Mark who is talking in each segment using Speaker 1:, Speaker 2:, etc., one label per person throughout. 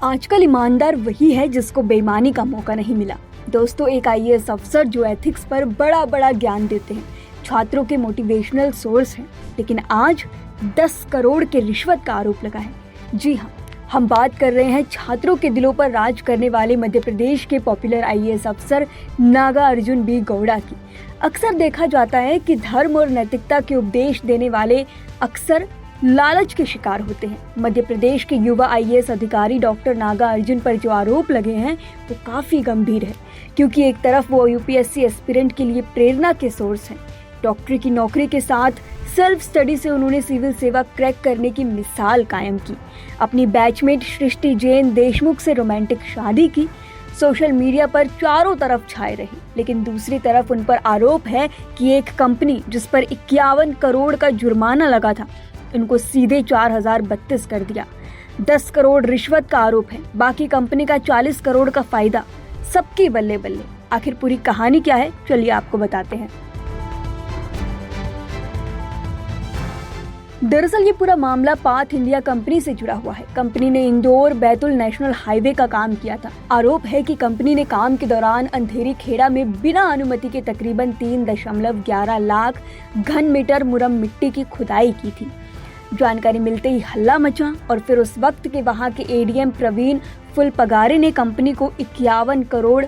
Speaker 1: आजकल ईमानदार वही है जिसको बेईमानी का मौका नहीं मिला। दोस्तों, एक आईएएस अफसर जो एथिक्स पर बड़ा बड़ा ज्ञान देते हैं, छात्रों के मोटिवेशनल सोर्स हैं, लेकिन आज 10 करोड़ के रिश्वत का आरोप लगा है। जी हाँ, हम बात कर रहे हैं छात्रों के दिलों पर राज करने वाले मध्य प्रदेश के पॉपुलर आईएएस अफसर नागार्जुन बी गौड़ा की। अक्सर देखा जाता है कि धर्म और नैतिकता के उपदेश देने वाले अक्सर लालच के शिकार होते हैं। मध्य प्रदेश के युवा आईएएस अधिकारी डॉक्टर नागार्जुन पर जो आरोप लगे हैं वो काफी गंभीर है, क्योंकि एक तरफ वो यूपीएससी एस्पिरेंट के लिए प्रेरणा के सोर्स हैं। डॉक्टरी की नौकरी के साथ सेल्फ स्टडी से उन्होंने सिविल सेवा क्रैक करने की मिसाल कायम की। अपनी बैचमेट सृष्टि जैन देशमुख से रोमांटिक शादी की, सोशल मीडिया पर चारों तरफ छाए रहे। लेकिन दूसरी तरफ उन पर आरोप है कि एक कंपनी जिस पर 51 करोड़ का जुर्माना लगा था, उनको सीधे 4032 कर दिया। 10 करोड़ रिश्वत का आरोप है, बाकी कंपनी का 40 करोड़ का फायदा। सबकी बल्ले बल्ले। आखिर पूरी कहानी क्या है, चलिए आपको बताते हैं। दरअसल ये पूरा मामला पाथ इंडिया कंपनी से जुड़ा हुआ है। कंपनी ने इंदौर बैतुल नेशनल हाईवे का काम किया था। आरोप है कि कंपनी ने काम के दौरान अंधेरी खेड़ा में बिना अनुमति के तकरीबन 3.11 लाख घन मीटर मुरम मिट्टी की खुदाई की थी। जानकारी मिलते ही हल्ला मचा और फिर उस वक्त के वहां के एडीएम प्रवीण फुलपगारे ने कंपनी को 51 करोड़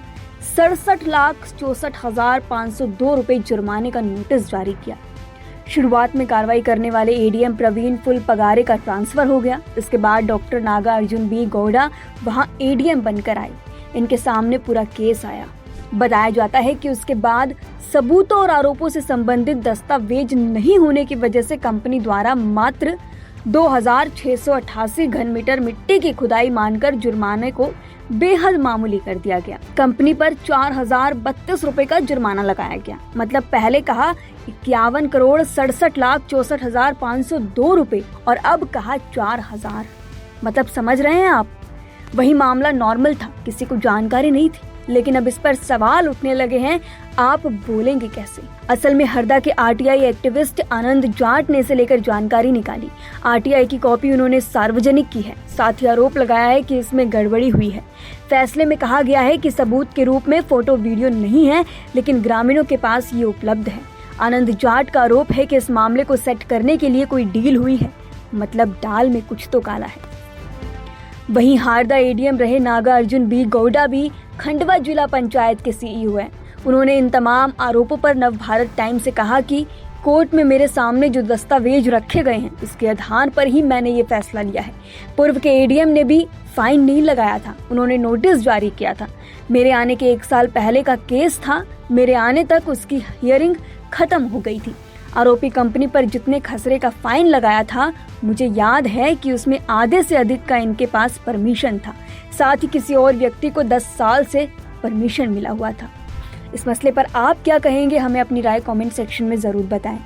Speaker 1: 67,64,502 रुपए जुर्माने का नोटिस जारी किया। शुरुआत में कार्रवाई करने वाले एडीएम प्रवीण फुलपगारे का ट्रांसफर हो गया। इसके बाद डॉक्टर नागार्जुन बी गौड़ा वहां एडीएम बनकर आए। इनके सामने पूरा केस आया। बताया जाता है कि उसके बाद सबूतों और आरोपों से संबंधित दस्तावेज नहीं होने की वजह से कंपनी द्वारा मात्र 2688 घन मीटर मिट्टी की खुदाई मानकर जुर्माने को बेहद मामूली कर दिया गया। कंपनी पर 4032 रुपए का जुर्माना लगाया गया। मतलब पहले कहा 51 करोड़ 67,64,502 रुपए और अब कहा 4000। मतलब समझ रहे हैं आप? वही मामला नॉर्मल था, किसी को जानकारी नहीं थी, लेकिन अब इस पर सवाल उठने लगे हैं, आप बोलेंगे कैसे? असल में हरदा के आरटीआई एक्टिविस्ट आनंद जाट ने इसे लेकर जानकारी निकाली। आरटीआई की कॉपी उन्होंने सार्वजनिक की है। साथ ही आरोप लगाया है कि इसमें गड़बड़ी हुई है। फैसले में कहा गया है कि सबूत के रूप में फोटो वीडियो नहीं है, लेकिन ग्रामीणों के पास ये उपलब्ध है। आनंद जाट का आरोप है कि इस मामले को सेट करने के लिए कोई डील हुई है। मतलब दाल में कुछ तो काला है। वहीं हारदा एडीएम रहे नागार्जुन बी गौड़ा भी खंडवा जिला पंचायत के सीईओ हैं। उन्होंने इन तमाम आरोपों पर नवभारत टाइम्स से कहा कि कोर्ट में मेरे सामने जो दस्तावेज रखे गए हैं, इसके आधार पर ही मैंने ये फैसला लिया है। पूर्व के एडीएम ने भी फाइन नहीं लगाया था, उन्होंने नोटिस जारी किया था। मेरे आने के 1 साल पहले का केस था, मेरे आने तक उसकी हियरिंग खत्म हो गई थी। आरोपी कंपनी पर जितने खसरे का फाइन लगाया था, मुझे याद है कि उसमें आधे से अधिक का इनके पास परमिशन था। साथ ही किसी और व्यक्ति को 10 साल से परमिशन मिला हुआ था। इस मसले पर आप क्या कहेंगे, हमें अपनी राय कमेंट सेक्शन में जरूर बताएं।